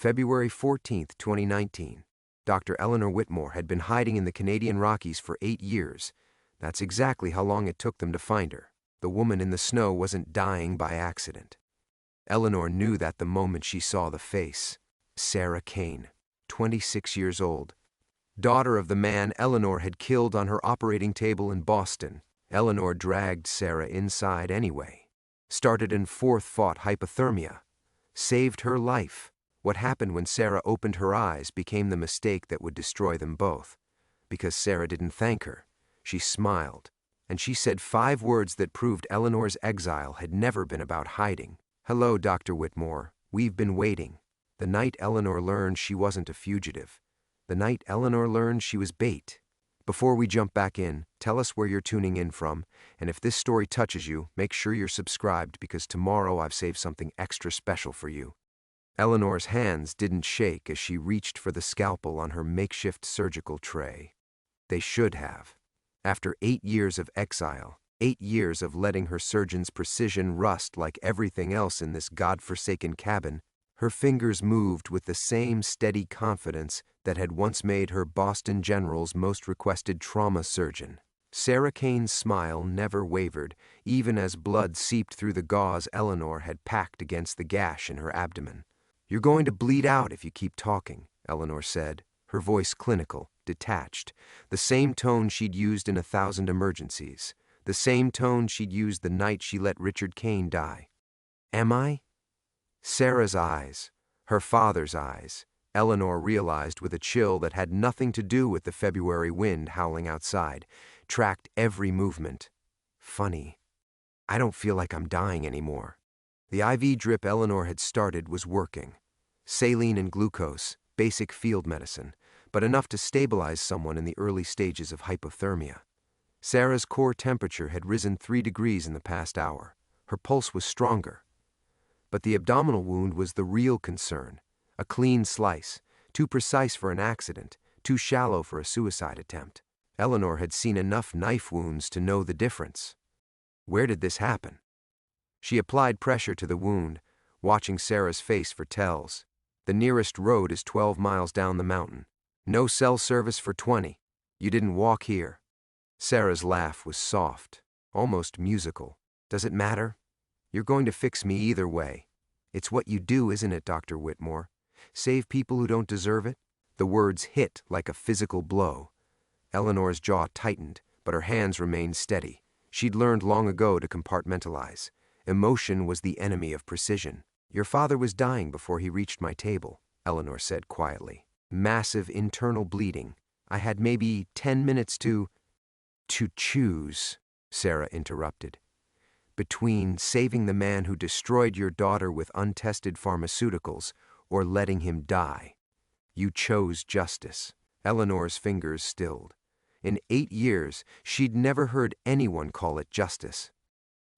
February 14, 2019. Dr. Eleanor Whitmore had been hiding in the Canadian Rockies for 8 years. That's exactly how long it took them to find her. The woman in the snow wasn't dying by accident. Eleanor knew that the moment she saw the face. Sarah Kane, 26 years old, daughter of the man Eleanor had killed on her operating table in Boston. Eleanor dragged Sarah inside anyway. Started and fought hypothermia. Saved her life. What happened when Sarah opened her eyes became the mistake that would destroy them both. Because Sarah didn't thank her. She smiled, and she said 5 words that proved Eleanor's exile had never been about hiding. "Hello, Dr. Whitmore. We've been waiting." The night Eleanor learned she wasn't a fugitive. The night Eleanor learned she was bait. Before we jump back in, tell us where you're tuning in from, and if this story touches you, make sure you're subscribed because tomorrow I've saved something extra special for you. Eleanor's hands didn't shake as she reached for the scalpel on her makeshift surgical tray. They should have. After 8 years of exile, 8 years of letting her surgeon's precision rust like everything else in this godforsaken cabin, her fingers moved with the same steady confidence that had once made her Boston General's most requested trauma surgeon. Sarah Kane's smile never wavered, even as blood seeped through the gauze Eleanor had packed against the gash in her abdomen. "You're going to bleed out if you keep talking," Eleanor said, her voice clinical, detached, the same tone she'd used in 1,000 emergencies, the same tone she'd used the night she let Richard Kane die. "Am I?" Sarah's eyes, her father's eyes, Eleanor realized with a chill that had nothing to do with the February wind howling outside, tracked every movement. Funny. I don't feel like I'm dying anymore. The IV drip Eleanor had started was working. Saline and glucose, basic field medicine, but enough to stabilize someone in the early stages of hypothermia. Sarah's core temperature had risen 3 degrees in the past hour. Her pulse was stronger. But the abdominal wound was the real concern. A clean slice, too precise for an accident, too shallow for a suicide attempt. Eleanor had seen enough knife wounds to know the difference. Where did this happen? She applied pressure to the wound, watching Sarah's face for tells. The nearest road is 12 miles down the mountain. No cell service for 20. You didn't walk here. Sarah's laugh was soft, almost musical. "Does it matter? You're going to fix me either way. It's what you do, isn't it, Dr. Whitmore? Save people who don't deserve it?" The words hit like a physical blow. Eleanor's jaw tightened, but her hands remained steady. She'd learned long ago to compartmentalize. Emotion was the enemy of precision. "Your father was dying before he reached my table," Eleanor said quietly. "Massive internal bleeding. I had maybe 10 minutes to choose," Sarah interrupted. "Between saving the man who destroyed your daughter with untested pharmaceuticals or letting him die. You chose justice." Eleanor's fingers stilled. In 8 years, she'd never heard anyone call it justice.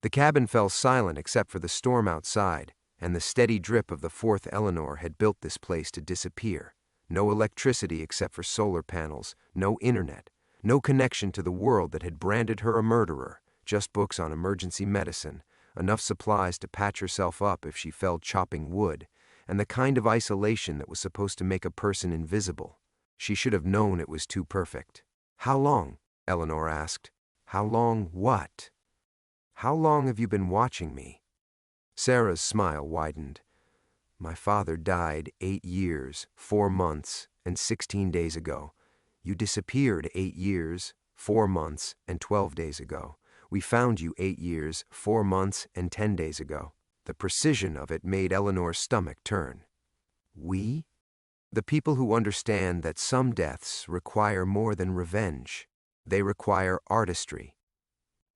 The cabin fell silent except for the storm outside, and the steady drip of the 4th Eleanor had built this place to disappear. No electricity except for solar panels, no internet, no connection to the world that had branded her a murderer, just books on emergency medicine, enough supplies to patch herself up if she fell chopping wood, and the kind of isolation that was supposed to make a person invisible. She should have known it was too perfect. "How long?" Eleanor asked. "How long what? How long have you been watching me?" Sarah's smile widened. "My father died 8 years, 4 months, and 16 days ago. You disappeared 8 years, 4 months, and 12 days ago. We found you 8 years, 4 months, and 10 days ago." The precision of it made Eleanor's stomach turn. "We?" "The people who understand that some deaths require more than revenge. They require artistry."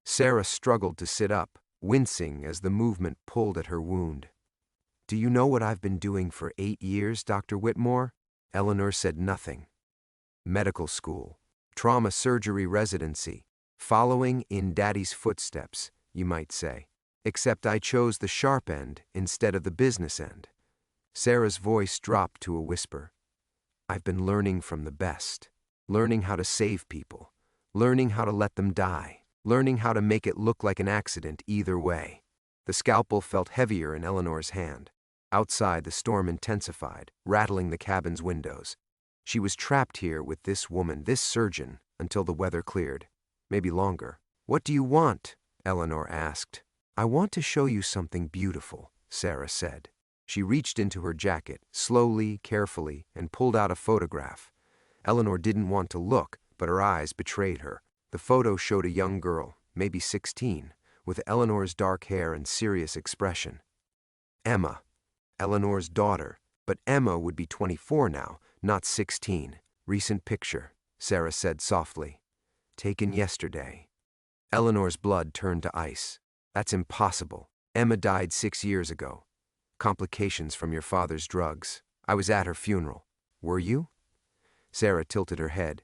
Sarah struggled to sit up, wincing as the movement pulled at her wound. "Do you know what I've been doing for 8 years, Dr. Whitmore?" Eleanor said nothing. "Medical school, trauma surgery residency, following in Daddy's footsteps, you might say. Except I chose the sharp end instead of the business end." Sarah's voice dropped to a whisper. "I've been learning from the best, learning how to save people, learning how to let them die, learning how to make it look like an accident either way." The scalpel felt heavier in Eleanor's hand. Outside, the storm intensified, rattling the cabin's windows. She was trapped here with this woman, this surgeon, until the weather cleared. Maybe longer. "What do you want?" Eleanor asked. "I want to show you something beautiful," Sarah said. She reached into her jacket, slowly, carefully, and pulled out a photograph. Eleanor didn't want to look, but her eyes betrayed her. The photo showed a young girl, maybe 16, with Eleanor's dark hair and serious expression. Emma, Eleanor's daughter, but Emma would be 24 now, not 16. "Recent picture," Sarah said softly. "Taken yesterday." Eleanor's blood turned to ice. "That's impossible. Emma died 6 years ago. Complications from your father's drugs. I was at her funeral." "Were you?" Sarah tilted her head.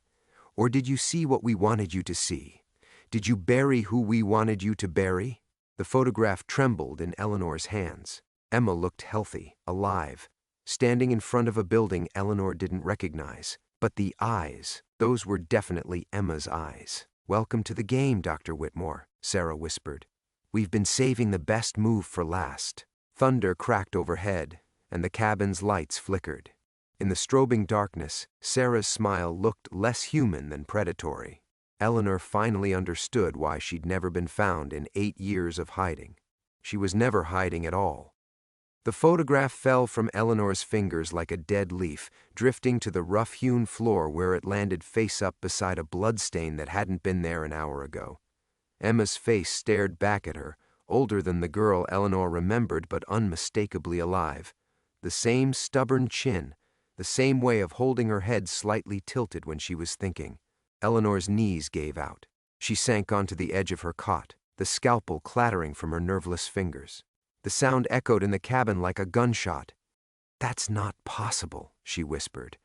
"Or did you see what we wanted you to see? Did you bury who we wanted you to bury?" The photograph trembled in Eleanor's hands. Emma looked healthy, alive, standing in front of a building Eleanor didn't recognize. But the eyes, those were definitely Emma's eyes. "Welcome to the game, Dr. Whitmore," Sarah whispered. "We've been saving the best move for last." Thunder cracked overhead, and the cabin's lights flickered. In the strobing darkness, Sarah's smile looked less human than predatory. Eleanor finally understood why she'd never been found in 8 years of hiding. She was never hiding at all. The photograph fell from Eleanor's fingers like a dead leaf, drifting to the rough-hewn floor where it landed face up beside a bloodstain that hadn't been there an hour ago. Emma's face stared back at her, older than the girl Eleanor remembered but unmistakably alive. The same stubborn chin, the same way of holding her head slightly tilted when she was thinking. Eleanor's knees gave out. She sank onto the edge of her cot, the scalpel clattering from her nerveless fingers. The sound echoed in the cabin like a gunshot. "That's not possible," she whispered.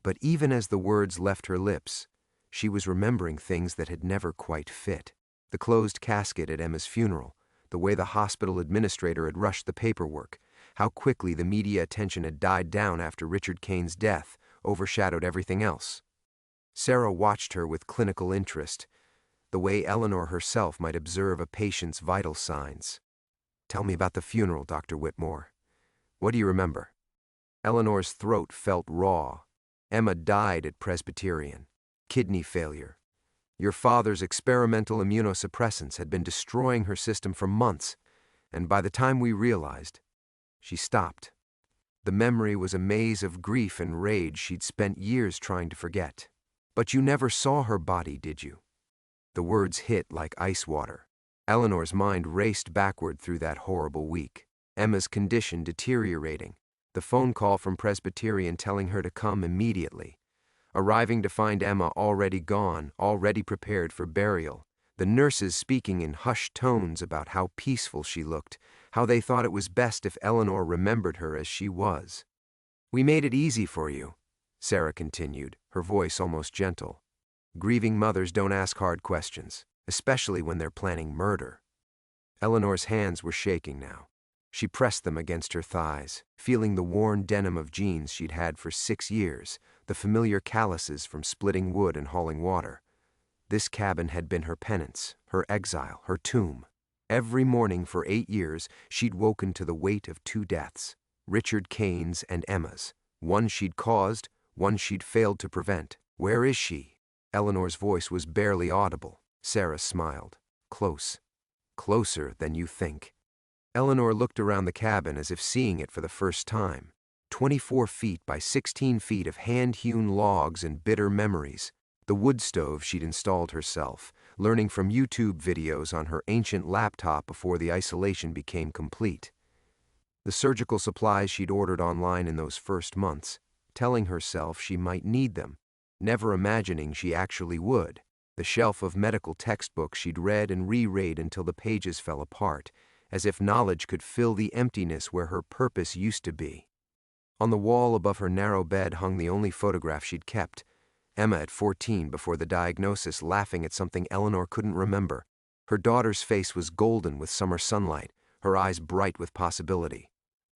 But even as the words left her lips, she was remembering things that had never quite fit. The closed casket at Emma's funeral, the way the hospital administrator had rushed the paperwork, how quickly the media attention had died down after Richard Kane's death, overshadowed everything else. Sarah watched her with clinical interest, the way Eleanor herself might observe a patient's vital signs. "Tell me about the funeral, Dr. Whitmore. What do you remember?" Eleanor's throat felt raw. "Emma died at Presbyterian. Kidney failure. Your father's experimental immunosuppressants had been destroying her system for months, and by the time we realized..." She stopped. The memory was a maze of grief and rage she'd spent years trying to forget. "But you never saw her body, did you?" The words hit like ice water. Eleanor's mind raced backward through that horrible week. Emma's condition deteriorating. The phone call from Presbyterian telling her to come immediately. Arriving to find Emma already gone, already prepared for burial. The nurses speaking in hushed tones about how peaceful she looked, how they thought it was best if Eleanor remembered her as she was. "We made it easy for you," Sarah continued, her voice almost gentle. "Grieving mothers don't ask hard questions, especially when they're planning murder." Eleanor's hands were shaking now. She pressed them against her thighs, feeling the worn denim of jeans she'd had for 6 years, the familiar calluses from splitting wood and hauling water. This cabin had been her penance, her exile, her tomb. Every morning for 8 years, she'd woken to the weight of 2 deaths, Richard Kane's and Emma's. One she'd caused, one she'd failed to prevent. "Where is she?" Eleanor's voice was barely audible. Sarah smiled. "Close. Closer than you think." Eleanor looked around the cabin as if seeing it for the first time. 24 feet by 16 feet of hand-hewn logs and bitter memories. The wood stove she'd installed herself, learning from YouTube videos on her ancient laptop before the isolation became complete. The surgical supplies she'd ordered online in those first months, telling herself she might need them, never imagining she actually would. The shelf of medical textbooks she'd read and reread until the pages fell apart, as if knowledge could fill the emptiness where her purpose used to be. On the wall above her narrow bed hung the only photograph she'd kept, Emma at 14 before the diagnosis, laughing at something Eleanor couldn't remember. Her daughter's face was golden with summer sunlight, her eyes bright with possibility.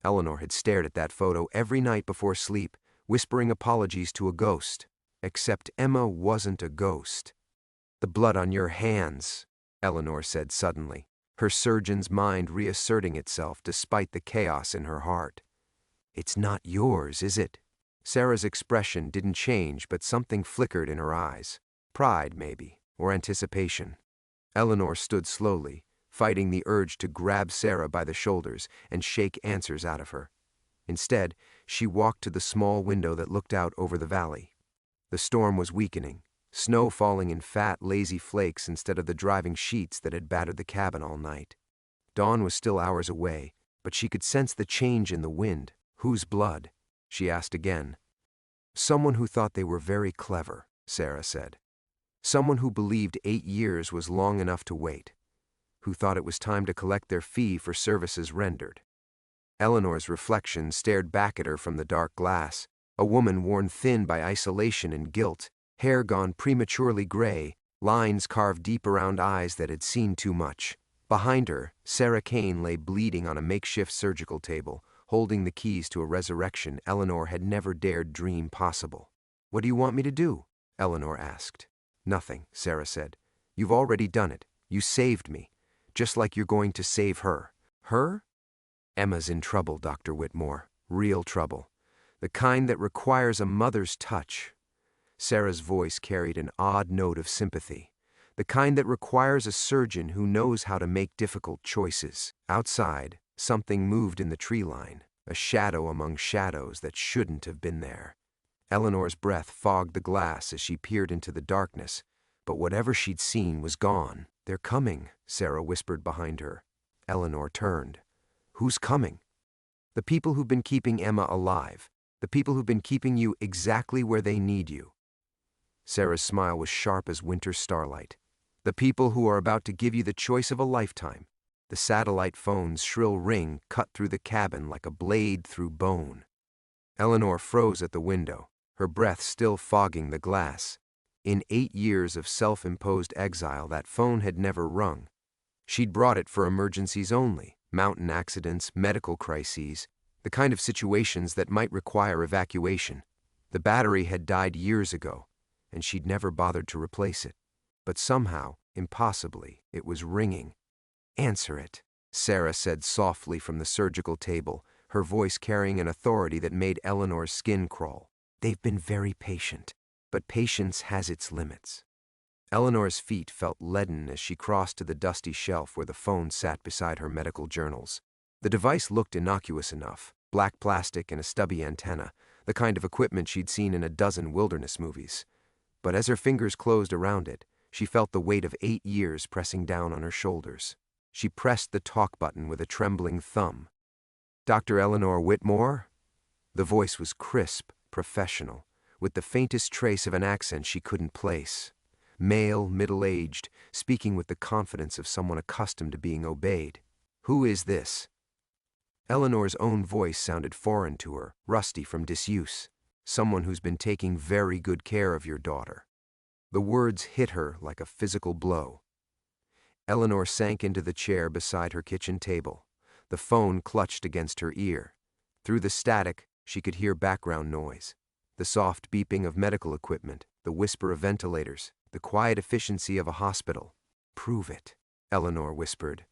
Eleanor had stared at that photo every night before sleep, whispering apologies to a ghost. Except Emma wasn't a ghost. "The blood on your hands," Eleanor said suddenly, her surgeon's mind reasserting itself despite the chaos in her heart. "It's not yours, is it?" Sarah's expression didn't change, but something flickered in her eyes. Pride, maybe, or anticipation. Eleanor stood slowly, fighting the urge to grab Sarah by the shoulders and shake answers out of her. Instead, she walked to the small window that looked out over the valley. The storm was weakening, snow falling in fat, lazy flakes instead of the driving sheets that had battered the cabin all night. Dawn was still hours away, but she could sense the change in the wind. "Whose blood?" she asked again. "Someone who thought they were very clever," Sarah said. "Someone who believed 8 years was long enough to wait. Who thought it was time to collect their fee for services rendered." Eleanor's reflection stared back at her from the dark glass, a woman worn thin by isolation and guilt, hair gone prematurely gray, lines carved deep around eyes that had seen too much. Behind her, Sarah Kane lay bleeding on a makeshift surgical table, holding the keys to a resurrection Eleanor had never dared dream possible. "What do you want me to do?" Eleanor asked. "Nothing," Sarah said. "You've already done it. You saved me. Just like you're going to save her." "Her?" "Emma's in trouble, Dr. Whitmore. Real trouble. The kind that requires a mother's touch." Sarah's voice carried an odd note of sympathy. "The kind that requires a surgeon who knows how to make difficult choices." Outside, something moved in the tree line, a shadow among shadows that shouldn't have been there. Eleanor's breath fogged the glass as she peered into the darkness, but whatever she'd seen was gone. "They're coming," Sarah whispered behind her. Eleanor turned. "Who's coming?" "The people who've been keeping Emma alive. The people who've been keeping you exactly where they need you." Sarah's smile was sharp as winter starlight. "The people who are about to give you the choice of a lifetime." The satellite phone's shrill ring cut through the cabin like a blade through bone. Eleanor froze at the window, her breath still fogging the glass. In 8 years of self-imposed exile, that phone had never rung. She'd brought it for emergencies only, mountain accidents, medical crises, the kind of situations that might require evacuation. The battery had died years ago, and she'd never bothered to replace it. But somehow, impossibly, it was ringing. "Answer it," Sarah said softly from the surgical table, her voice carrying an authority that made Eleanor's skin crawl. "They've been very patient, but patience has its limits." Eleanor's feet felt leaden as she crossed to the dusty shelf where the phone sat beside her medical journals. The device looked innocuous enough, black plastic and a stubby antenna, the kind of equipment she'd seen in a dozen wilderness movies. But as her fingers closed around it, she felt the weight of 8 years pressing down on her shoulders. She pressed the talk button with a trembling thumb. "Dr. Eleanor Whitmore?" The voice was crisp, professional, with the faintest trace of an accent she couldn't place. Male, middle-aged, speaking with the confidence of someone accustomed to being obeyed. "Who is this?" Eleanor's own voice sounded foreign to her, rusty from disuse. "Someone who's been taking very good care of your daughter." The words hit her like a physical blow. Eleanor sank into the chair beside her kitchen table. The phone clutched against her ear. Through the static, she could hear background noise. The soft beeping of medical equipment, the whisper of ventilators, the quiet efficiency of a hospital. "Prove it," Eleanor whispered.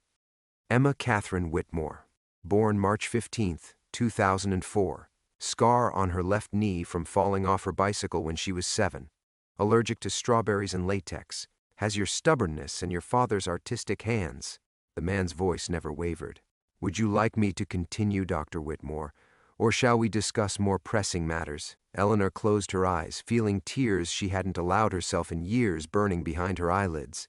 "Emma Catherine Whitmore, born March 15th, 2004. Scar on her left knee from falling off her bicycle when she was 7. Allergic to strawberries and latex. Has your stubbornness and your father's artistic hands." The man's voice never wavered. "Would you like me to continue, Dr. Whitmore, or shall we discuss more pressing matters?" Eleanor closed her eyes, feeling tears she hadn't allowed herself in years burning behind her eyelids.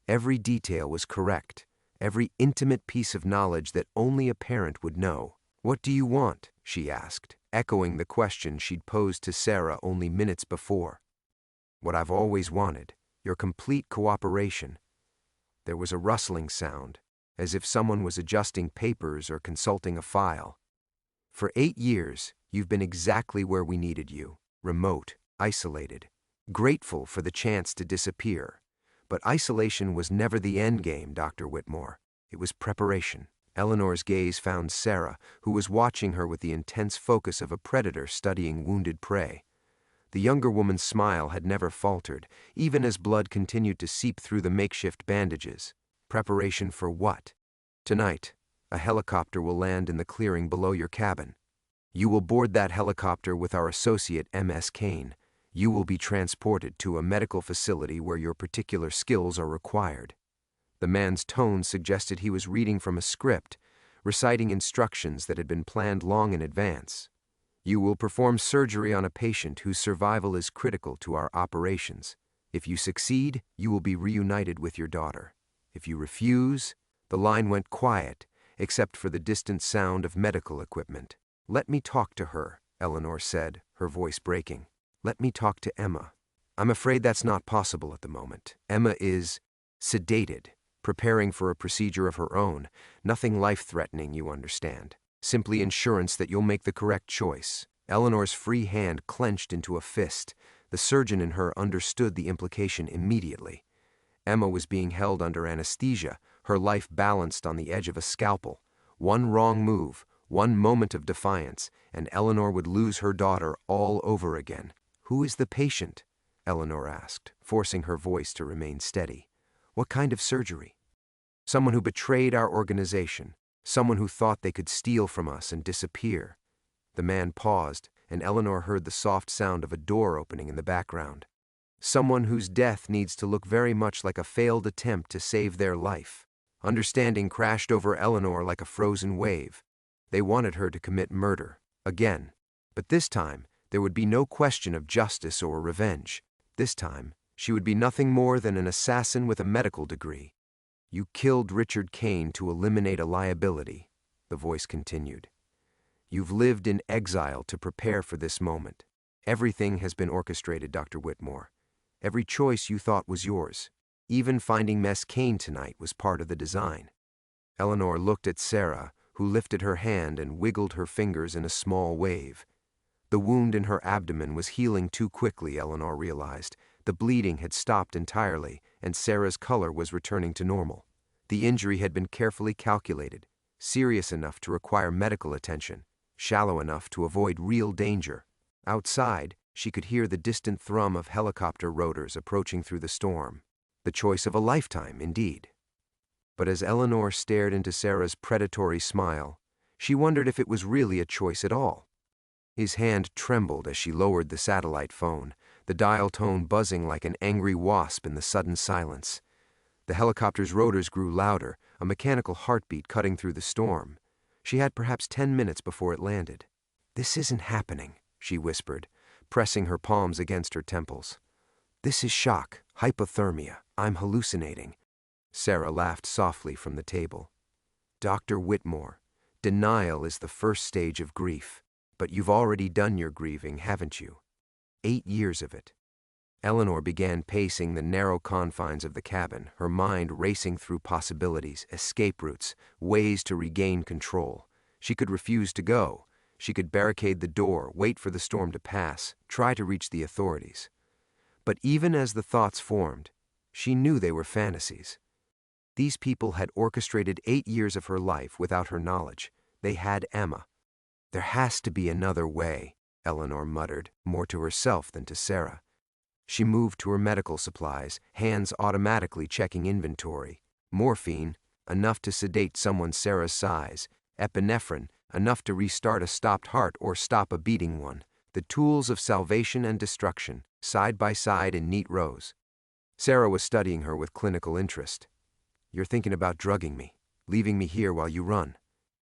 Every detail was correct, every intimate piece of knowledge that only a parent would know. "What do you want?" she asked, echoing the question she'd posed to Sarah only minutes before. "What I've always wanted, your complete cooperation." There was a rustling sound, as if someone was adjusting papers or consulting a file. "For 8 years, you've been exactly where we needed you, remote, isolated, grateful for the chance to disappear. But isolation was never the end game, Dr. Whitmore. It was preparation." Eleanor's gaze found Sarah, who was watching her with the intense focus of a predator studying wounded prey. The younger woman's smile had never faltered, even as blood continued to seep through the makeshift bandages. "Preparation for what?" "Tonight, a helicopter will land in the clearing below your cabin." You will board that helicopter with our associate M.S. Kane. You will be transported to a medical facility where your particular skills are required." The man's tone suggested he was reading from a script, reciting instructions that had been planned long in advance. "You will perform surgery on a patient whose survival is critical to our operations. If you succeed, you will be reunited with your daughter. If you refuse—" The line went quiet, except for the distant sound of medical equipment. "Let me talk to her," Eleanor said, her voice breaking. "Let me talk to Emma." "I'm afraid that's not possible at the moment. Emma is sedated, preparing for a procedure of her own. Nothing life-threatening, you understand. Simply insurance that you'll make the correct choice." Eleanor's free hand clenched into a fist. The surgeon in her understood the implication immediately. Emma was being held under anesthesia, her life balanced on the edge of a scalpel. One wrong move, one moment of defiance, and Eleanor would lose her daughter all over again. "Who is the patient?" Eleanor asked, forcing her voice to remain steady. "What kind of surgery?" "Someone who betrayed our organization. Someone who thought they could steal from us and disappear." The man paused, and Eleanor heard the soft sound of a door opening in the background. "Someone whose death needs to look very much like a failed attempt to save their life." Understanding crashed over Eleanor like a frozen wave. They wanted her to commit murder, again. But this time, there would be no question of justice or revenge. This time, she would be nothing more than an assassin with a medical degree. "You killed Richard Kane to eliminate a liability," the voice continued. "You've lived in exile to prepare for this moment. Everything has been orchestrated, Dr. Whitmore. Every choice you thought was yours. Even finding Mess Kane tonight was part of the design." Eleanor looked at Sarah, who lifted her hand and wiggled her fingers in a small wave. The wound in her abdomen was healing too quickly, Eleanor realized. The bleeding had stopped entirely, and Sarah's color was returning to normal. The injury had been carefully calculated, serious enough to require medical attention, shallow enough to avoid real danger. Outside, she could hear the distant thrum of helicopter rotors approaching through the storm. The choice of a lifetime, indeed. But as Eleanor stared into Sarah's predatory smile, she wondered if it was really a choice at all. His hand trembled as she lowered the satellite phone, the dial tone buzzing like an angry wasp in the sudden silence. The helicopter's rotors grew louder, a mechanical heartbeat cutting through the storm. She had perhaps 10 minutes before it landed. "This isn't happening," she whispered, pressing her palms against her temples. "This is shock, hypothermia. I'm hallucinating." Sarah laughed softly from the table. "Dr. Whitmore, denial is the first stage of grief. But you've already done your grieving, haven't you? 8 years of it." Eleanor began pacing the narrow confines of the cabin, her mind racing through possibilities, escape routes, ways to regain control. She could refuse to go. She could barricade the door, wait for the storm to pass, try to reach the authorities. But even as the thoughts formed, she knew they were fantasies. These people had orchestrated 8 years of her life without her knowledge. They had Emma. "There has to be another way," Eleanor muttered, more to herself than to Sarah. She moved to her medical supplies, hands automatically checking inventory. Morphine, enough to sedate someone Sarah's size. Epinephrine, enough to restart a stopped heart or stop a beating one. The tools of salvation and destruction, side by side in neat rows. Sarah was studying her with clinical interest. "You're thinking about drugging me, leaving me here while you run."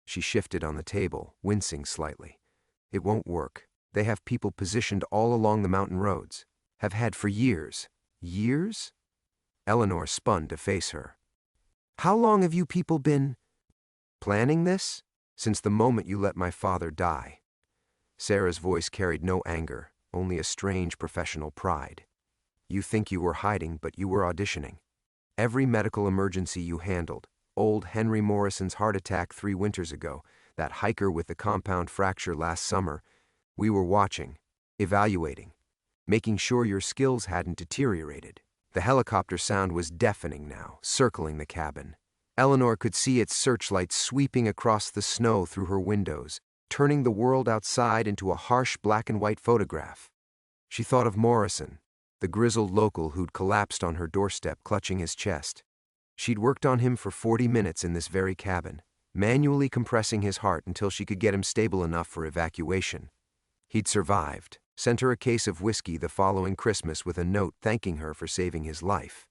She shifted on the table, wincing slightly. "It won't work. They have people positioned all along the mountain roads. Have had for years." "Years?" Eleanor spun to face her. "How long have you people been planning this?" "Since the moment you let my father die." Sarah's voice carried no anger, only a strange professional pride. "You think you were hiding, but you were auditioning. Every medical emergency you handled, old Henry Morrison's heart attack 3 winters ago, that hiker with the compound fracture last summer, we were watching, evaluating, making sure your skills hadn't deteriorated." The helicopter sound was deafening now, circling the cabin. Eleanor could see its searchlights sweeping across the snow through her windows, turning the world outside into a harsh black and white photograph. She thought of Morrison, the grizzled local who'd collapsed on her doorstep clutching his chest. She'd worked on him for 40 minutes in this very cabin, manually compressing his heart until she could get him stable enough for evacuation. He'd survived, sent her a case of whiskey the following Christmas with a note thanking her for saving his life.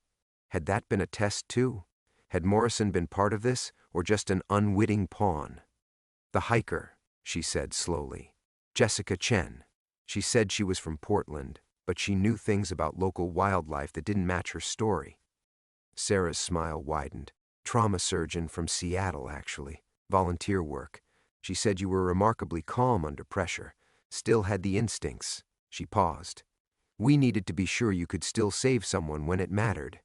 Had that been a test too? Had Morrison been part of this, or just an unwitting pawn? The hiker, she said slowly. Jessica Chen. She said she was from Portland, but she knew things about local wildlife that didn't match her story. Sarah's smile widened. Trauma surgeon from Seattle, actually. Volunteer work. She said you were remarkably calm under pressure. Still had the instincts. She paused. We needed to be sure you could still save someone when it mattered.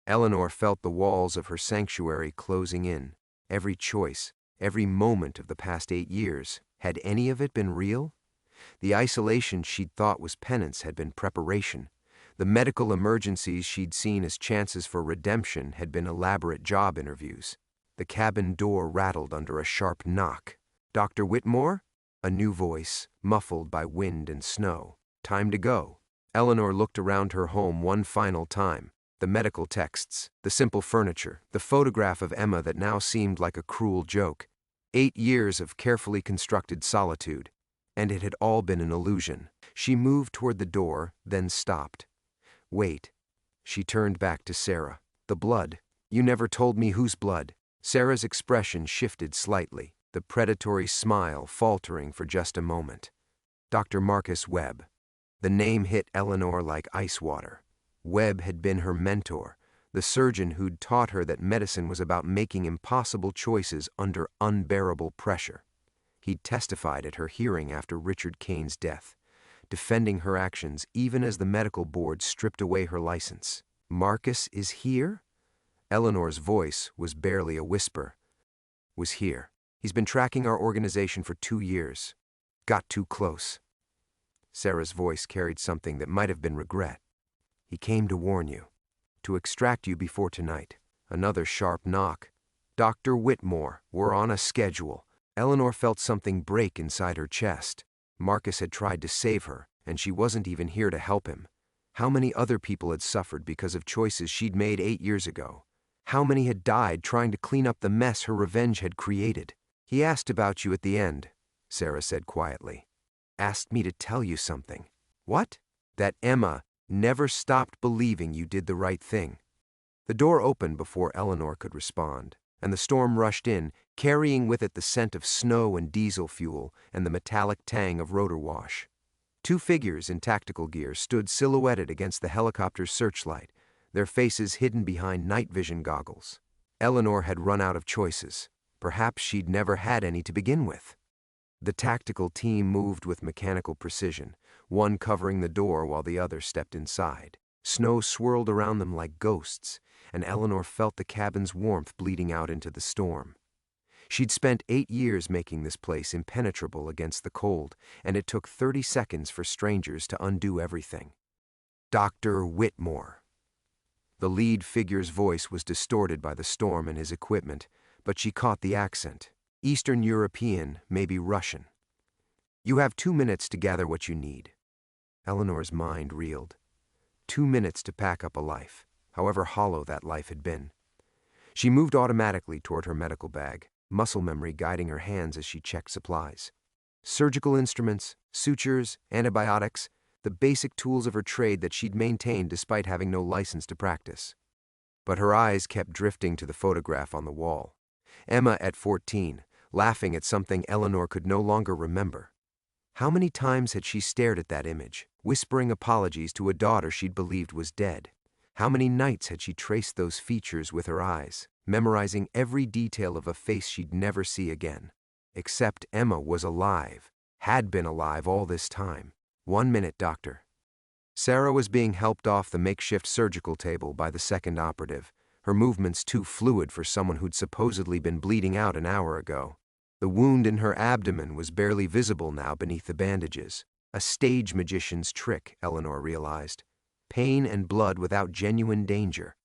Eleanor felt the walls of her sanctuary closing in. Every choice, every moment of the past 8 years, had any of it been real? The isolation she'd thought was penance had been preparation. The medical emergencies she'd seen as chances for redemption had been elaborate job interviews. The cabin door rattled under a sharp knock. Dr. Whitmore? A new voice, muffled by wind and snow. Time to go. Eleanor looked around her home one final time. The medical texts, the simple furniture, the photograph of Emma that now seemed like a cruel joke. 8 years of carefully constructed solitude. And it had all been an illusion. She moved toward the door, then stopped. Wait. She turned back to Sarah. The blood. You never told me whose blood. Sarah's expression shifted slightly, the predatory smile faltering for just a moment. Dr. Marcus Webb. The name hit Eleanor like ice water. Webb had been her mentor, the surgeon who'd taught her that medicine was about making impossible choices under unbearable pressure. He'd testified at her hearing after Richard Kane's death, defending her actions even as the medical board stripped away her license. Marcus is here? Eleanor's voice was barely a whisper. Was here. He's been tracking our organization for 2 years. Got too close. Sarah's voice carried something that might have been regret. He came to warn you. To extract you before tonight. Another sharp knock. Dr. Whitmore, we're on a schedule. Eleanor felt something break inside her chest. Marcus had tried to save her, and she wasn't even here to help him. How many other people had suffered because of choices she'd made 8 years ago? How many had died trying to clean up the mess her revenge had created? He asked about you at the end, Sarah said quietly. Asked me to tell you something. What? That Emma never stopped believing you did the right thing. The door opened before Eleanor could respond, and the storm rushed in, carrying with it the scent of snow and diesel fuel and the metallic tang of rotor wash. 2 figures in tactical gear stood silhouetted against the helicopter's searchlight, their faces hidden behind night vision goggles. Eleanor had run out of choices. Perhaps she'd never had any to begin with. The tactical team moved with mechanical precision, one covering the door while the other stepped inside. Snow swirled around them like ghosts, and Eleanor felt the cabin's warmth bleeding out into the storm. She'd spent 8 years making this place impenetrable against the cold, and it took 30 seconds for strangers to undo everything. Dr. Whitmore. The lead figure's voice was distorted by the storm and his equipment, but she caught the accent. Eastern European, maybe Russian. You have 2 minutes to gather what you need. Eleanor's mind reeled. 2 minutes to pack up a life, however hollow that life had been. She moved automatically toward her medical bag, muscle memory guiding her hands as she checked supplies. Surgical instruments, sutures, antibiotics, the basic tools of her trade that she'd maintained despite having no license to practice. But her eyes kept drifting to the photograph on the wall. Emma at 14, laughing at something Eleanor could no longer remember. How many times had she stared at that image, whispering apologies to a daughter she'd believed was dead? How many nights had she traced those features with her eyes, memorizing every detail of a face she'd never see again? Except Emma was alive, had been alive all this time. 1 minute, doctor. Sarah was being helped off the makeshift surgical table by the second operative, her movements too fluid for someone who'd supposedly been bleeding out an hour ago. The wound in her abdomen was barely visible now beneath the bandages. A stage magician's trick, Eleanor realized. Pain and blood without genuine danger.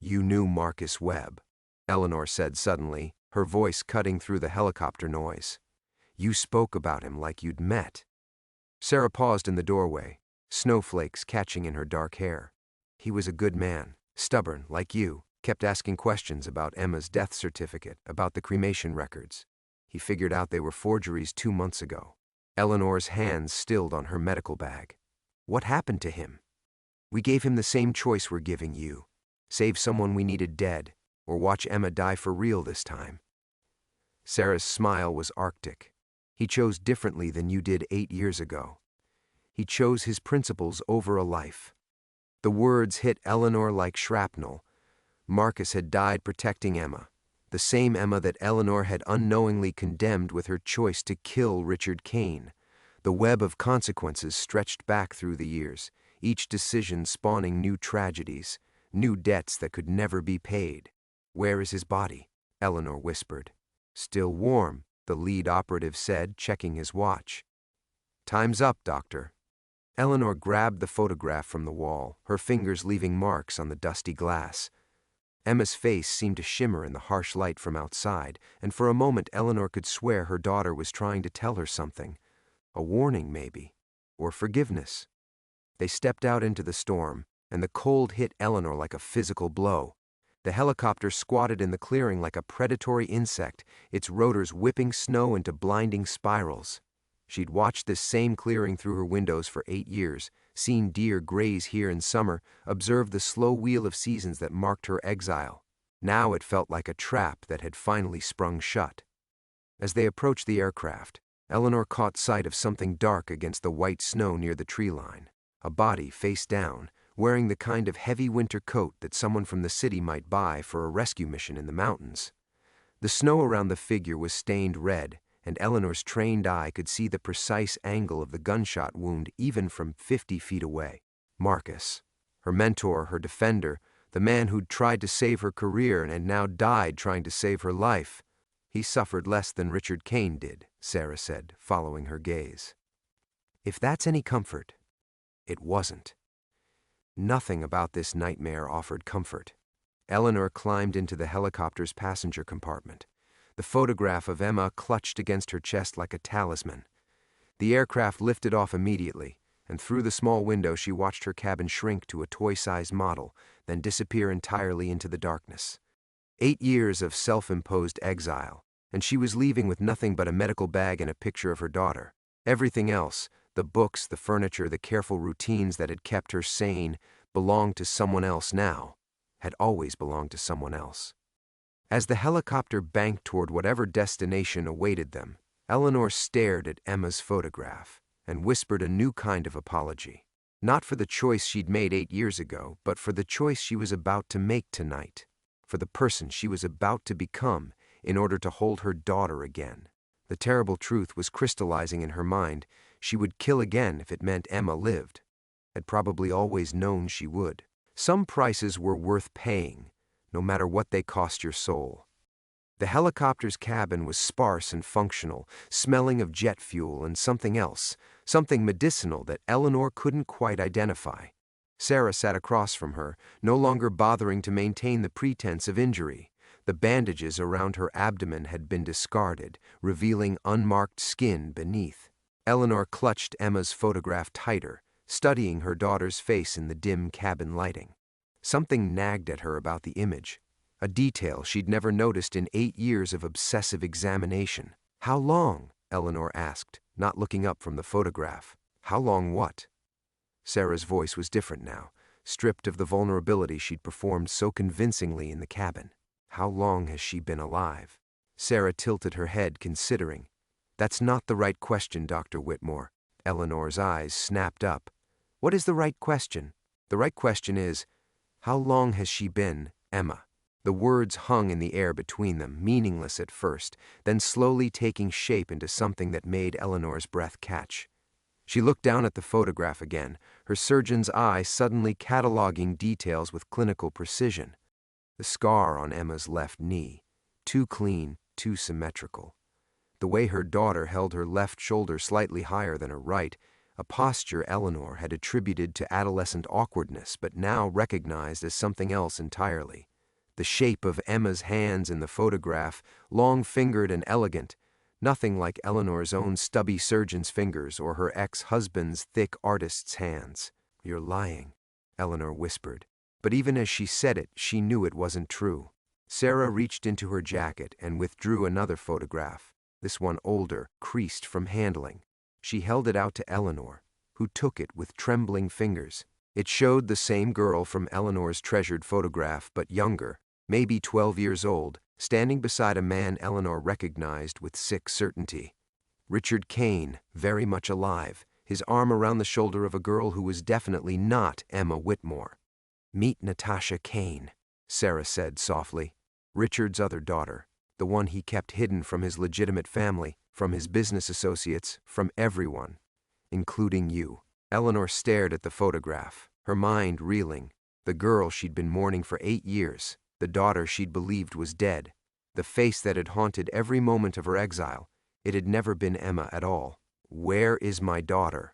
You knew Marcus Webb, Eleanor said suddenly, her voice cutting through the helicopter noise. You spoke about him like you'd met. Sarah paused in the doorway, snowflakes catching in her dark hair. He was a good man, stubborn like you. kept asking questions about Emma's death certificate, about the cremation records. He figured out they were forgeries 2 months ago. Eleanor's hands stilled on her medical bag. What happened to him? We gave him the same choice we're giving you. Save someone we needed dead, or watch Emma die for real this time. Sarah's smile was arctic. He chose differently than you did 8 years ago. He chose his principles over a life. The words hit Eleanor like shrapnel. Marcus had died protecting Emma, the same Emma that Eleanor had unknowingly condemned with her choice to kill Richard Kane. The web of consequences stretched back through the years, each decision spawning new tragedies, new debts that could never be paid. "Where is his body?" Eleanor whispered. "Still warm," the lead operative said, checking his watch. "Time's up, Doctor." Eleanor grabbed the photograph from the wall, her fingers leaving marks on the dusty glass. Emma's face seemed to shimmer in the harsh light from outside, and for a moment Eleanor could swear her daughter was trying to tell her something. A warning, maybe, or forgiveness. They stepped out into the storm, and the cold hit Eleanor like a physical blow. The helicopter squatted in the clearing like a predatory insect, its rotors whipping snow into blinding spirals. She'd watched this same clearing through her windows for 8 years, seen deer graze here in summer, observed the slow wheel of seasons that marked her exile. Now it felt like a trap that had finally sprung shut. As they approached the aircraft, Eleanor caught sight of something dark against the white snow near the tree line. A body face down, wearing the kind of heavy winter coat that someone from the city might buy for a rescue mission in the mountains. The snow around the figure was stained red, and Eleanor's trained eye could see the precise angle of the gunshot wound even from 50 feet away. Marcus, her mentor, her defender, the man who'd tried to save her career and had now died trying to save her life. He suffered less than Richard Kane did, Sarah said, following her gaze. If that's any comfort, it wasn't. Nothing about this nightmare offered comfort. Eleanor climbed into the helicopter's passenger compartment. The photograph of Emma clutched against her chest like a talisman. The aircraft lifted off immediately, and through the small window she watched her cabin shrink to a toy-sized model, then disappear entirely into the darkness. 8 years of self-imposed exile, and she was leaving with nothing but a medical bag and a picture of her daughter. Everything else, the books, the furniture, the careful routines that had kept her sane, belonged to someone else now, had always belonged to someone else. As the helicopter banked toward whatever destination awaited them, Eleanor stared at Emma's photograph and whispered a new kind of apology. Not for the choice she'd made 8 years ago, but for the choice she was about to make tonight, for the person she was about to become in order to hold her daughter again. The terrible truth was crystallizing in her mind. She would kill again if it meant Emma lived. Had probably always known she would. Some prices were worth paying, no matter what they cost your soul. The helicopter's cabin was sparse and functional, smelling of jet fuel and something else, something medicinal that Eleanor couldn't quite identify. Sarah sat across from her, no longer bothering to maintain the pretense of injury. The bandages around her abdomen had been discarded, revealing unmarked skin beneath. Eleanor clutched Emma's photograph tighter, studying her daughter's face in the dim cabin lighting. Something nagged at her about the image, a detail she'd never noticed in 8 years of obsessive examination. "How long?" Eleanor asked, not looking up from the photograph. "How long what?" Sarah's voice was different now, stripped of the vulnerability she'd performed so convincingly in the cabin. "How long has she been alive?" Sarah tilted her head, considering. "That's not the right question, Dr. Whitmore." Eleanor's eyes snapped up. "What is the right question?" "The right question is, how long has she been Emma?" The words hung in the air between them, meaningless at first, then slowly taking shape into something that made Eleanor's breath catch. She looked down at the photograph again, her surgeon's eye suddenly cataloging details with clinical precision. The scar on Emma's left knee, too clean, too symmetrical. The way her daughter held her left shoulder slightly higher than her right, a posture Eleanor had attributed to adolescent awkwardness but now recognized as something else entirely. The shape of Emma's hands in the photograph, long-fingered and elegant, nothing like Eleanor's own stubby surgeon's fingers or her ex-husband's thick artist's hands. "You're lying," Eleanor whispered. But even as she said it, she knew it wasn't true. Sarah reached into her jacket and withdrew another photograph, this one older, creased from handling. She held it out to Eleanor, who took it with trembling fingers. It showed the same girl from Eleanor's treasured photograph, but younger, maybe 12 years old, standing beside a man Eleanor recognized with sick certainty. Richard Kane, very much alive, his arm around the shoulder of a girl who was definitely not Emma Whitmore. "Meet Natasha Kane," Sarah said softly. Richard's other daughter, the one he kept hidden from his legitimate family, from his business associates, from everyone, including you. Eleanor stared at the photograph, her mind reeling. The girl she'd been mourning for 8 years, the daughter she'd believed was dead, the face that had haunted every moment of her exile. It had never been Emma at all. "Where is my daughter?"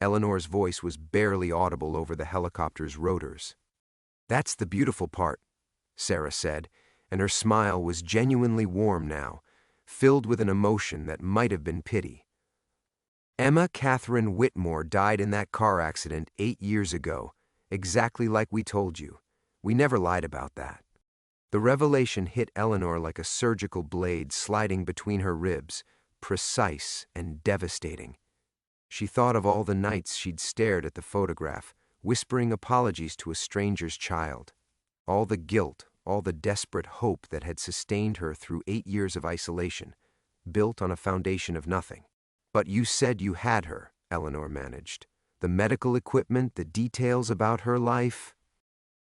Eleanor's voice was barely audible over the helicopter's rotors. "That's the beautiful part," Sarah said, and her smile was genuinely warm now, filled with an emotion that might have been pity. "Emma Catherine Whitmore died in that car accident 8 years ago, exactly like we told you. We never lied about that." The revelation hit Eleanor like a surgical blade sliding between her ribs, precise and devastating. She thought of all the nights she'd stared at the photograph, whispering apologies to a stranger's child. All the guilt, all the desperate hope that had sustained her through 8 years of isolation, built on a foundation of nothing. "But you said you had her," Eleanor managed. "The medical equipment, the details about her life."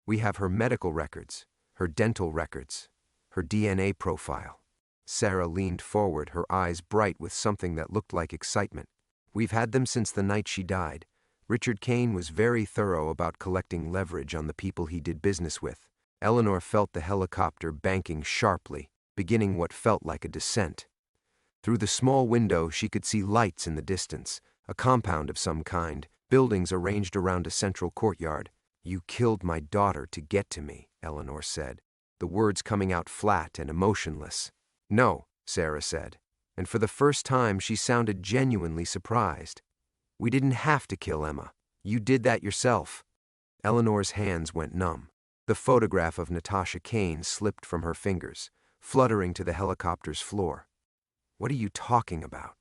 "We have her medical records, her dental records, her DNA profile." Sarah leaned forward, her eyes bright with something that looked like excitement. "We've had them since the night she died. Richard Kane was very thorough about collecting leverage on the people he did business with." Eleanor felt the helicopter banking sharply, beginning what felt like a descent. Through the small window, she could see lights in the distance, a compound of some kind, buildings arranged around a central courtyard. "You killed my daughter to get to me," Eleanor said, the words coming out flat and emotionless. "No," Sarah said, and for the first time she sounded genuinely surprised. "We didn't have to kill Emma. You did that yourself." Eleanor's hands went numb. The photograph of Natasha Kane slipped from her fingers, fluttering to the helicopter's floor. "What are you talking about?"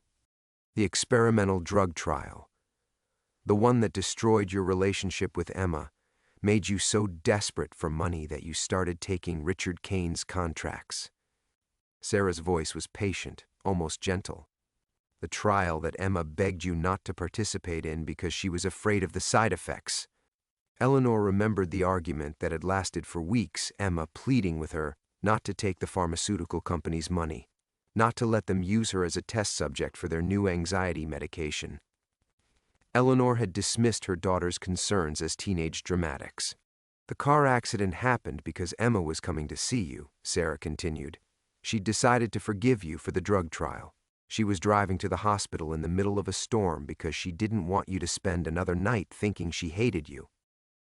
"The experimental drug trial. The one that destroyed your relationship with Emma, made you so desperate for money that you started taking Richard Kane's contracts." Sarah's voice was patient, almost gentle. "The trial that Emma begged you not to participate in because she was afraid of the side effects." Eleanor remembered the argument that had lasted for weeks, Emma pleading with her not to take the pharmaceutical company's money, not to let them use her as a test subject for their new anxiety medication. Eleanor had dismissed her daughter's concerns as teenage dramatics. "The car accident happened because Emma was coming to see you," Sarah continued. "She'd decided to forgive you for the drug trial. She was driving to the hospital in the middle of a storm because she didn't want you to spend another night thinking she hated you."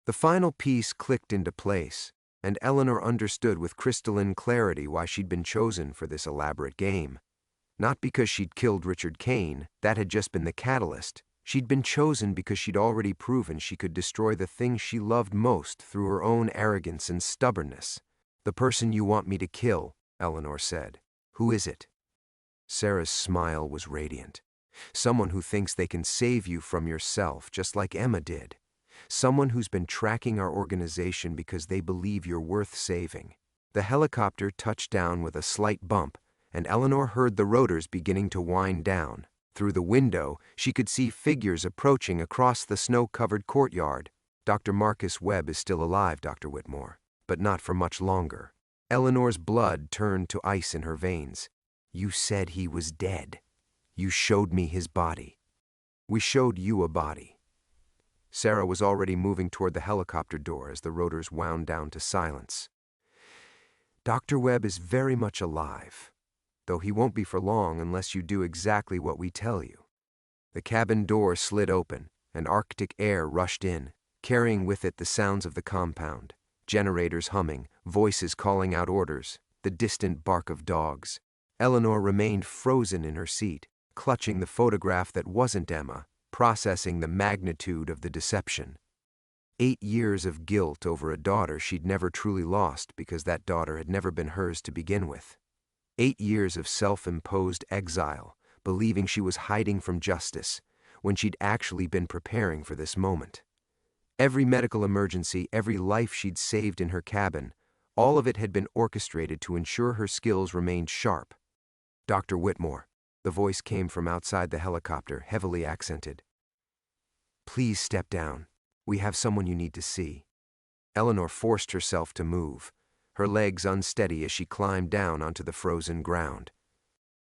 The final piece clicked into place, and Eleanor understood with crystalline clarity why she'd been chosen for this elaborate game. Not because she'd killed Richard Kane, that had just been the catalyst. She'd been chosen because she'd already proven she could destroy the thing she loved most through her own arrogance and stubbornness. "The person you want me to kill," Eleanor said. "Who is it?" Sarah's smile was radiant. "Someone who thinks they can save you from yourself, just like Emma did. Someone who's been tracking our organization because they believe you're worth saving." The helicopter touched down with a slight bump, and Eleanor heard the rotors beginning to wind down. Through the window, she could see figures approaching across the snow-covered courtyard. "Dr. Marcus Webb is still alive, Dr. Whitmore, but not for much longer." Eleanor's blood turned to ice in her veins. "You said he was dead. You showed me his body." "We showed you a body." Sarah was already moving toward the helicopter door as the rotors wound down to silence. "Dr. Webb is very much alive, though he won't be for long unless you do exactly what we tell you." The cabin door slid open, and Arctic air rushed in, carrying with it the sounds of the compound, generators humming, voices calling out orders, the distant bark of dogs. Eleanor remained frozen in her seat, clutching the photograph that wasn't Emma, processing the magnitude of the deception. 8 years of guilt over a daughter she'd never truly lost because that daughter had never been hers to begin with. 8 years of self-imposed exile, believing she was hiding from justice, when she'd actually been preparing for this moment. Every medical emergency, every life she'd saved in her cabin, all of it had been orchestrated to ensure her skills remained sharp. "Dr. Whitmore," the voice came from outside the helicopter, heavily accented. "Please step down. We have someone you need to see." Eleanor forced herself to move, her legs unsteady as she climbed down onto the frozen ground.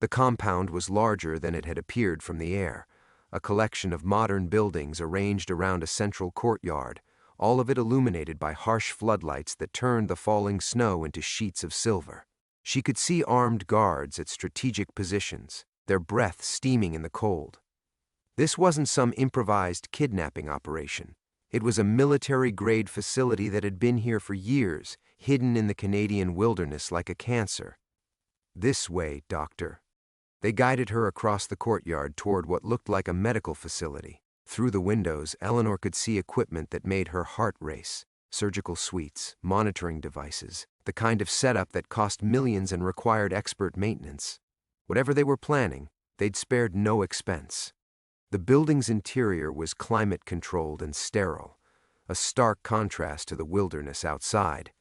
The compound was larger than it had appeared from the air, a collection of modern buildings arranged around a central courtyard, all of it illuminated by harsh floodlights that turned the falling snow into sheets of silver. She could see armed guards at strategic positions, their breath steaming in the cold. This wasn't some improvised kidnapping operation. It was a military-grade facility that had been here for years, hidden in the Canadian wilderness like a cancer. "This way, doctor." They guided her across the courtyard toward what looked like a medical facility. Through the windows, Eleanor could see equipment that made her heart race. Surgical suites, monitoring devices, the kind of setup that cost millions and required expert maintenance. Whatever they were planning, they'd spared no expense. The building's interior was climate-controlled and sterile, a stark contrast to the wilderness outside.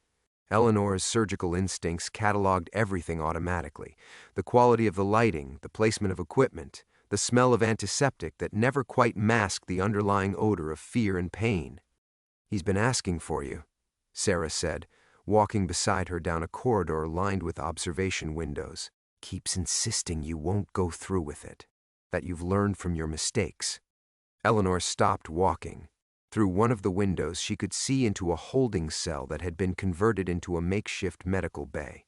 Eleanor's surgical instincts cataloged everything automatically: the quality of the lighting, the placement of equipment, the smell of antiseptic that never quite masked the underlying odor of fear and pain. "He's been asking for you," Sarah said, walking beside her down a corridor lined with observation windows. "Keeps insisting you won't go through with it, that you've learned from your mistakes." Eleanor stopped walking. Through one of the windows, she could see into a holding cell that had been converted into a makeshift medical bay.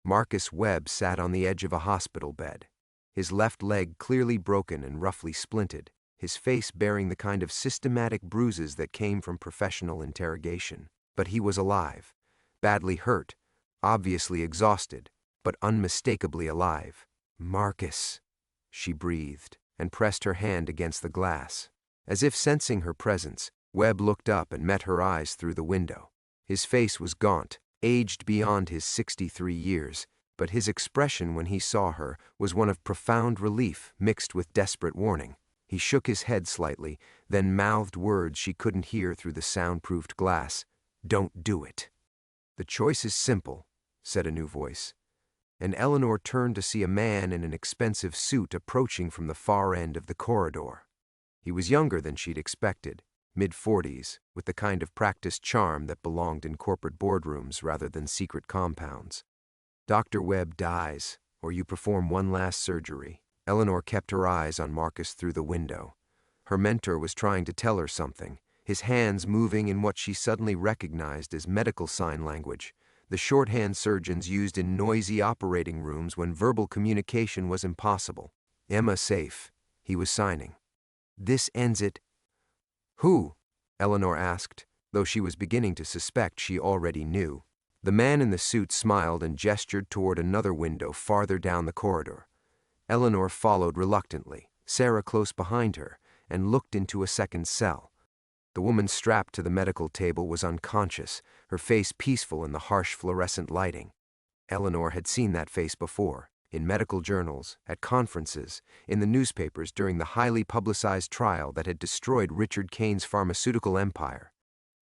Marcus Webb sat on the edge of a hospital bed, his left leg clearly broken and roughly splinted, his face bearing the kind of systematic bruises that came from professional interrogation. But he was alive, badly hurt, obviously exhausted, but unmistakably alive. "Marcus," she breathed, and pressed her hand against the glass. As if sensing her presence, Webb looked up and met her eyes through the window. His face was gaunt, aged beyond his 63 years, but his expression when he saw her was one of profound relief mixed with desperate warning. He shook his head slightly, then mouthed words she couldn't hear through the soundproofed glass. "Don't do it." "The choice is simple," said a new voice, and Eleanor turned to see a man in an expensive suit approaching from the far end of the corridor. He was younger than she'd expected, mid-40s, with the kind of practiced charm that belonged in corporate boardrooms rather than secret compounds. "Dr. Webb dies, or you perform one last surgery." Eleanor kept her eyes on Marcus through the window. Her mentor was trying to tell her something, his hands moving in what she suddenly recognized as medical sign language, the shorthand surgeons used in noisy operating rooms when verbal communication was impossible. "Emma safe," he was signing. "This ends it." "Who?" Eleanor asked, though she was beginning to suspect she already knew. The man in the suit smiled and gestured toward another window farther down the corridor. Eleanor followed reluctantly, Sarah close behind her, and looked into a second cell. The woman strapped to the medical table was unconscious, her face peaceful in the harsh fluorescent lighting. Eleanor had seen that face before, in medical journals, at conferences, in the newspapers during the highly publicized trial that had destroyed Richard Kane's pharmaceutical empire.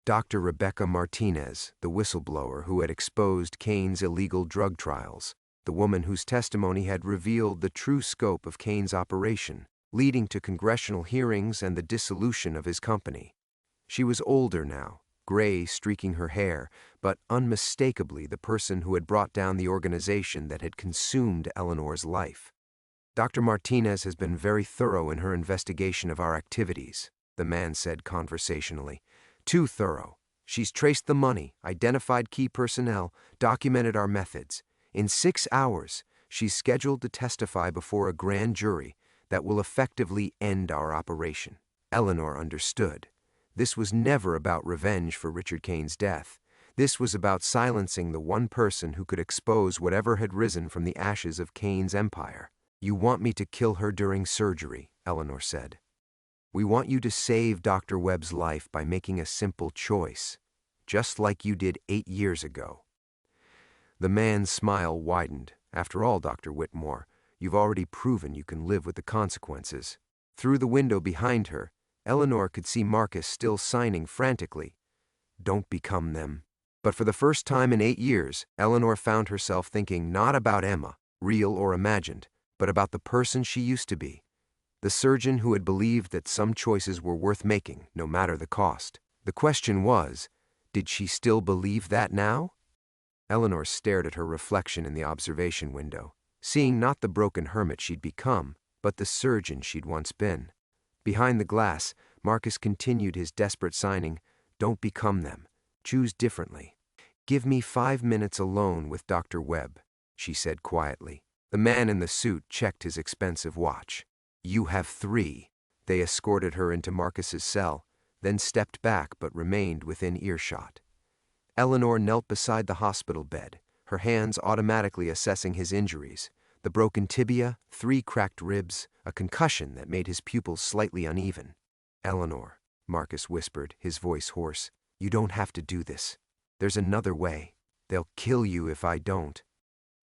Dr. Rebecca Martinez, the whistleblower who had exposed Kane's illegal drug trials, the woman whose testimony had revealed the true scope of Kane's operation, leading to congressional hearings and the dissolution of his company. She was older now, gray streaking her hair, but unmistakably the person who had brought down the organization that had consumed Eleanor's life. "Dr. Martinez has been very thorough in her investigation of our activities," the man said conversationally. "Too thorough. She's traced the money, identified key personnel, documented our methods. In 6 hours, she's scheduled to testify before a grand jury that will effectively end our operation." Eleanor understood. This was never about revenge for Richard Kane's death. This was about silencing the one person who could expose whatever had risen from the ashes of Kane's empire. "You want me to kill her during surgery," Eleanor said. We want you to save Dr. Webb's life by making a simple choice, just like you did 8 years ago." The man's smile widened. "After all, Dr. Whitmore, you've already proven you can live with the consequences." Through the window behind her, Eleanor could see Marcus still signing frantically. "Don't become them." But for the first time in 8 years, Eleanor found herself thinking not about Emma, real or imagined, but about the person she used to be. The surgeon who had believed that some choices were worth making, no matter the cost. The question was, did she still believe that now? Eleanor stared at her reflection in the observation window, seeing not the broken hermit she'd become, but the surgeon she'd once been. Behind the glass, Marcus continued his desperate signing, "Don't become them. Choose differently." "Give me 5 minutes alone with Dr. Webb," she said quietly. The man in the suit checked his expensive watch. "You have 3. They escorted her into Marcus's cell, then stepped back but remained within earshot. Eleanor knelt beside the hospital bed, her hands automatically assessing his injuries: the broken tibia, 3 cracked ribs, a concussion that made his pupils slightly uneven. "Eleanor," Marcus whispered, his voice hoarse, "you don't have to do this. There's another way. They'll kill you if I don't.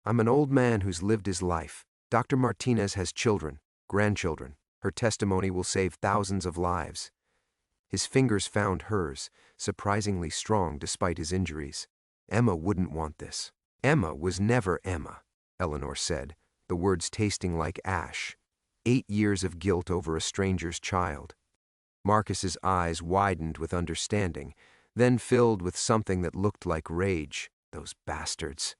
I'm an old man who's lived his life. Dr. Martinez has children, grandchildren. Her testimony will save thousands of lives." His fingers found hers, surprisingly strong despite his injuries. "Emma wouldn't want this." "Emma was never Emma," Eleanor said, the words tasting like ash. 8 years of guilt over a stranger's child. Marcus's eyes widened with understanding, then filled with something that looked like rage. Those bastards.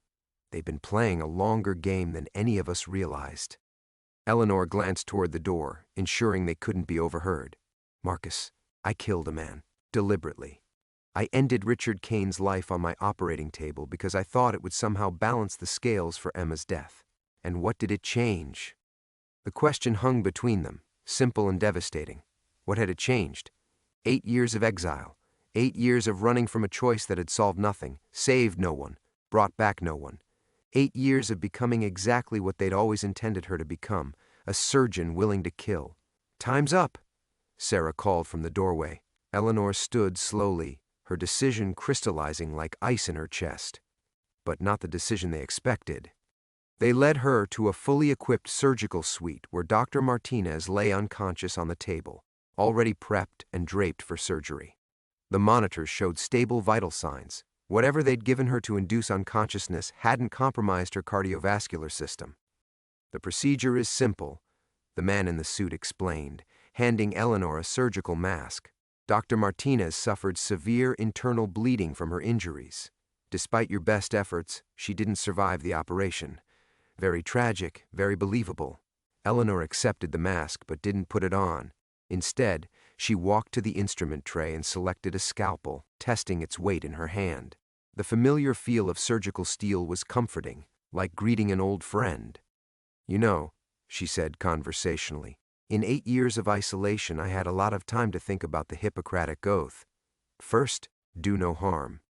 They'd been playing a longer game than any of us realized. Eleanor glanced toward the door, ensuring they couldn't be overheard. "Marcus, I killed a man, deliberately. I ended Richard Kane's life on my operating table because I thought it would somehow balance the scales for Emma's death. And what did it change?" The question hung between them, simple and devastating. What had it changed? 8 years of exile, 8 years of running from a choice that had solved nothing, saved no one, brought back no one. 8 years of becoming exactly what they'd always intended her to become, a surgeon willing to kill. "Time's up," Sarah called from the doorway. Eleanor stood slowly, her decision crystallizing like ice in her chest. But not the decision they expected. They led her to a fully equipped surgical suite where Dr. Martinez lay unconscious on the table, already prepped and draped for surgery. The monitors showed stable vital signs. Whatever they'd given her to induce unconsciousness hadn't compromised her cardiovascular system. "The procedure is simple," the man in the suit explained, handing Eleanor a surgical mask. "Dr. Martinez suffered severe internal bleeding from her injuries. Despite your best efforts, she didn't survive the operation. Very tragic, very believable." Eleanor accepted the mask but didn't put it on. Instead, she walked to the instrument tray and selected a scalpel, testing its weight in her hand. The familiar feel of surgical steel was comforting, like greeting an old friend. "You know," she said conversationally, "in 8 years of isolation I had a lot of time to think about the Hippocratic Oath. First, do no harm.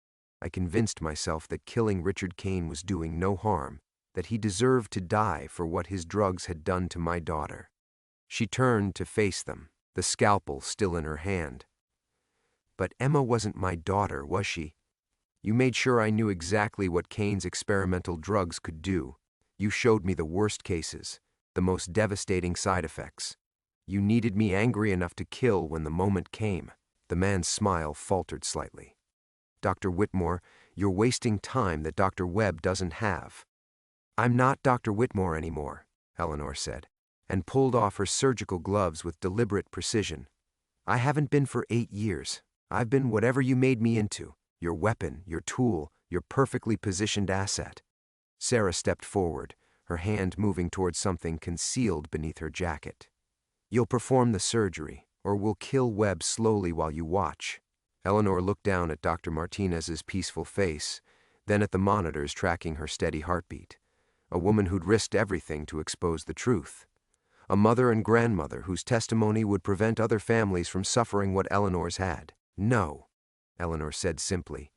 I convinced myself that killing Richard Kane was doing no harm, that he deserved to die for what his drugs had done to my daughter." She turned to face them, the scalpel still in her hand. "But Emma wasn't my daughter, was she? You made sure I knew exactly what Kane's experimental drugs could do. You showed me the worst cases, the most devastating side effects. You needed me angry enough to kill when the moment came." The man's smile faltered slightly. "Dr. Whitmore, you're wasting time that Dr. Webb doesn't have." "I'm not Dr. Whitmore anymore," Eleanor said, and pulled off her surgical gloves with deliberate precision. "I haven't been for 8 years. I've been whatever you made me into. Your weapon, your tool, your perfectly positioned asset." Sarah stepped forward, her hand moving towards something concealed beneath her jacket. "You'll perform the surgery, or we'll kill Webb slowly while you watch." Eleanor looked down at Dr. Martinez's peaceful face, then at the monitors tracking her steady heartbeat. A woman who'd risked everything to expose the truth. A mother and grandmother whose testimony would prevent other families from suffering what Eleanor's had. "No," Eleanor said simply,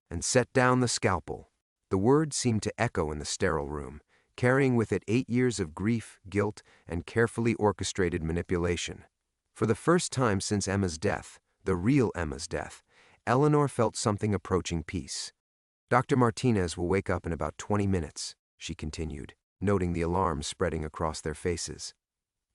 and set down the scalpel. The word seemed to echo in the sterile room, carrying with it 8 years of grief, guilt, and carefully orchestrated manipulation. For the first time since Emma's death, the real Emma's death, Eleanor felt something approaching peace. Dr. Martinez will wake up in about 20 minutes, she continued, noting the alarm spreading across their faces.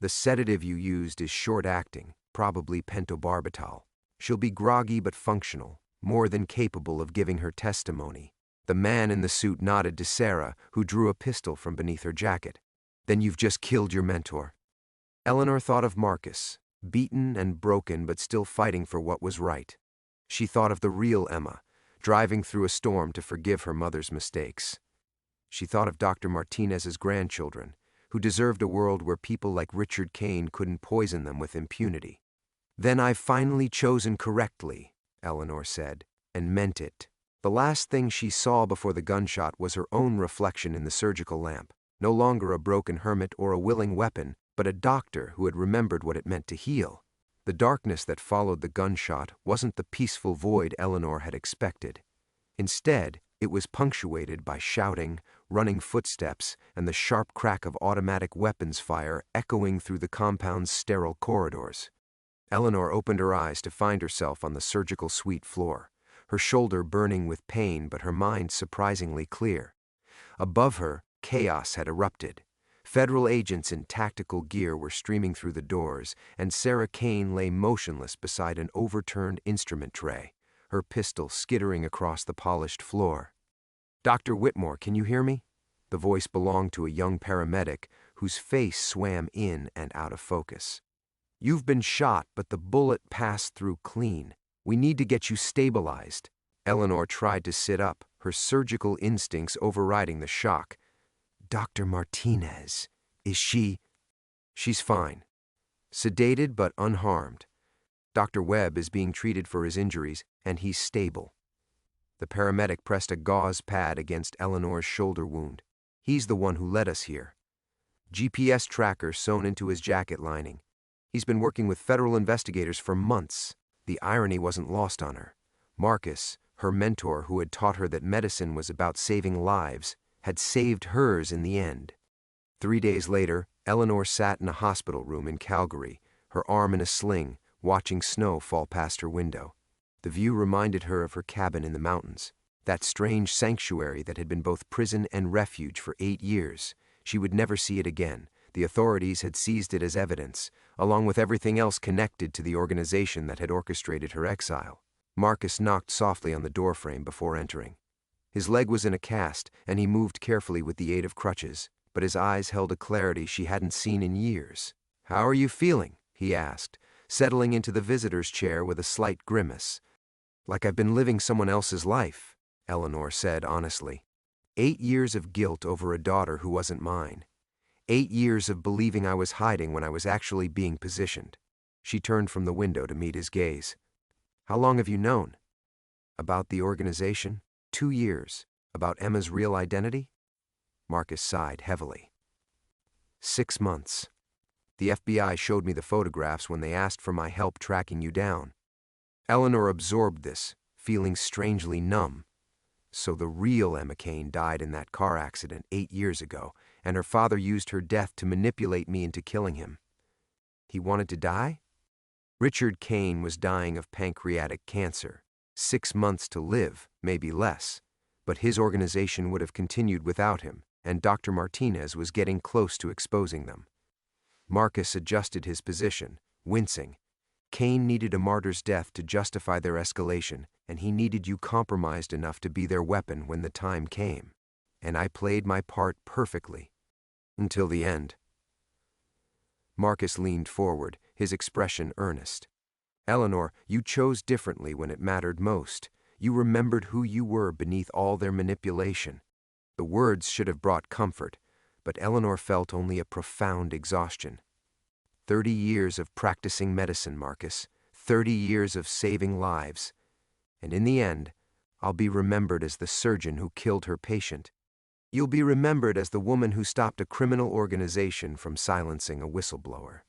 The sedative you used is short-acting, probably pentobarbital. She'll be groggy but functional, more than capable of giving her testimony. The man in the suit nodded to Sarah, who drew a pistol from beneath her jacket. Then you've just killed your mentor. Eleanor thought of Marcus, beaten and broken but still fighting for what was right. She thought of the real Emma, driving through a storm to forgive her mother's mistakes. She thought of Dr. Martinez's grandchildren, who deserved a world where people like Richard Kane couldn't poison them with impunity. Then I've finally chosen correctly, Eleanor said, and meant it. The last thing she saw before the gunshot was her own reflection in the surgical lamp, no longer a broken hermit or a willing weapon, but a doctor who had remembered what it meant to heal. The darkness that followed the gunshot wasn't the peaceful void Eleanor had expected. Instead, it was punctuated by shouting, running footsteps, and the sharp crack of automatic weapons fire echoing through the compound's sterile corridors. Eleanor opened her eyes to find herself on the surgical suite floor, her shoulder burning with pain but her mind surprisingly clear. Above her, chaos had erupted. Federal agents in tactical gear were streaming through the doors, and Sarah Kane lay motionless beside an overturned instrument tray, her pistol skittering across the polished floor. "Dr. Whitmore, can you hear me?" The voice belonged to a young paramedic whose face swam in and out of focus. "You've been shot, but the bullet passed through clean. We need to get you stabilized." Eleanor tried to sit up, her surgical instincts overriding the shock. "Dr. Martinez, is she?" "She's fine. Sedated but unharmed. Dr. Webb is being treated for his injuries, and he's stable." The paramedic pressed a gauze pad against Eleanor's shoulder wound. "He's the one who led us here. GPS tracker sewn into his jacket lining. He's been working with federal investigators for months." The irony wasn't lost on her. Marcus, her mentor who had taught her that medicine was about saving lives, had saved hers in the end. 3 days later, Eleanor sat in a hospital room in Calgary, her arm in a sling, watching snow fall past her window. The view reminded her of her cabin in the mountains, that strange sanctuary that had been both prison and refuge for 8 years. She would never see it again. The authorities had seized it as evidence, along with everything else connected to the organization that had orchestrated her exile. Marcus knocked softly on the doorframe before entering. His leg was in a cast, and he moved carefully with the aid of crutches, but his eyes held a clarity she hadn't seen in years. "How are you feeling?" he asked, settling into the visitor's chair with a slight grimace. "Like I've been living someone else's life," Eleanor said honestly. 8 years of guilt over a daughter who wasn't mine. 8 years of believing I was hiding when I was actually being positioned. She turned from the window to meet his gaze. "How long have you known?" "About the organization? 2 years. About Emma's real identity?" Marcus sighed heavily. 6 months. The FBI showed me the photographs when they asked for my help tracking you down." Eleanor absorbed this, feeling strangely numb. So the real Emma Kane died in that car accident 8 years ago, and her father used her death to manipulate me into killing him. He wanted to die? Richard Kane was dying of pancreatic cancer. 6 months to live, maybe less. But his organization would have continued without him, and Dr. Martinez was getting close to exposing them. Marcus adjusted his position, wincing. Kane needed a martyr's death to justify their escalation, and he needed you compromised enough to be their weapon when the time came. And I played my part perfectly. Until the end. Marcus leaned forward, his expression earnest. "Eleanor, you chose differently when it mattered most. You remembered who you were beneath all their manipulation." The words should have brought comfort, but Eleanor felt only a profound exhaustion. 30 years of practicing medicine, Marcus. 30 years of saving lives. And in the end, I'll be remembered as the surgeon who killed her patient. You'll be remembered as the woman who stopped a criminal organization from silencing a whistleblower.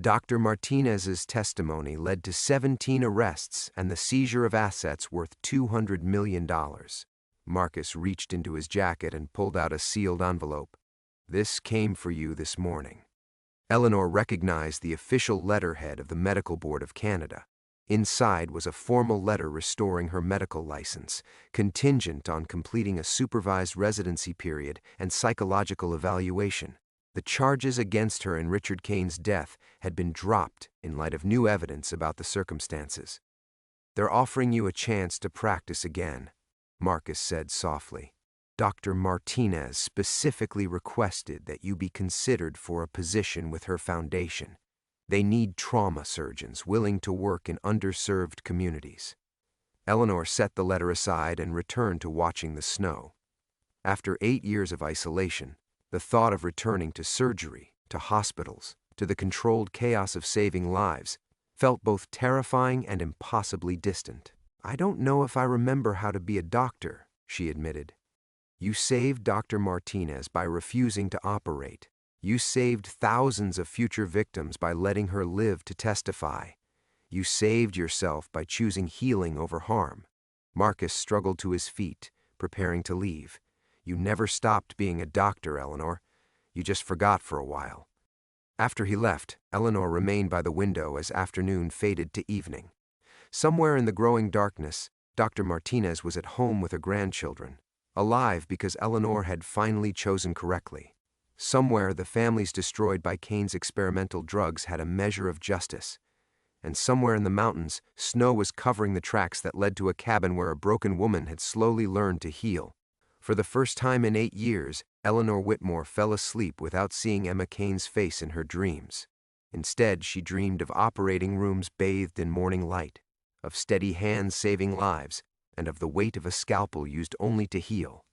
Dr. Martinez's testimony led to 17 arrests and the seizure of assets worth $200 million. Marcus reached into his jacket and pulled out a sealed envelope. "This came for you this morning." Eleanor recognized the official letterhead of the Medical Board of Canada. Inside was a formal letter restoring her medical license, contingent on completing a supervised residency period and psychological evaluation. The charges against her in Richard Kane's death had been dropped in light of new evidence about the circumstances. "They're offering you a chance to practice again," Marcus said softly. "Dr. Martinez specifically requested that you be considered for a position with her foundation. They need trauma surgeons willing to work in underserved communities." Eleanor set the letter aside and returned to watching the snow. After 8 years of isolation, the thought of returning to surgery, to hospitals, to the controlled chaos of saving lives, felt both terrifying and impossibly distant. "I don't know if I remember how to be a doctor," she admitted. "You saved Dr. Martinez by refusing to operate. You saved thousands of future victims by letting her live to testify. You saved yourself by choosing healing over harm." Marcus struggled to his feet, preparing to leave. "You never stopped being a doctor, Eleanor. You just forgot for a while." After he left, Eleanor remained by the window as afternoon faded to evening. Somewhere in the growing darkness, Dr. Martinez was at home with her grandchildren, alive because Eleanor had finally chosen correctly. Somewhere, the families destroyed by Kane's experimental drugs had a measure of justice. And somewhere in the mountains, snow was covering the tracks that led to a cabin where a broken woman had slowly learned to heal. For the first time in 8 years, Eleanor Whitmore fell asleep without seeing Emma Kane's face in her dreams. Instead, she dreamed of operating rooms bathed in morning light, of steady hands saving lives, and of the weight of a scalpel used only to heal.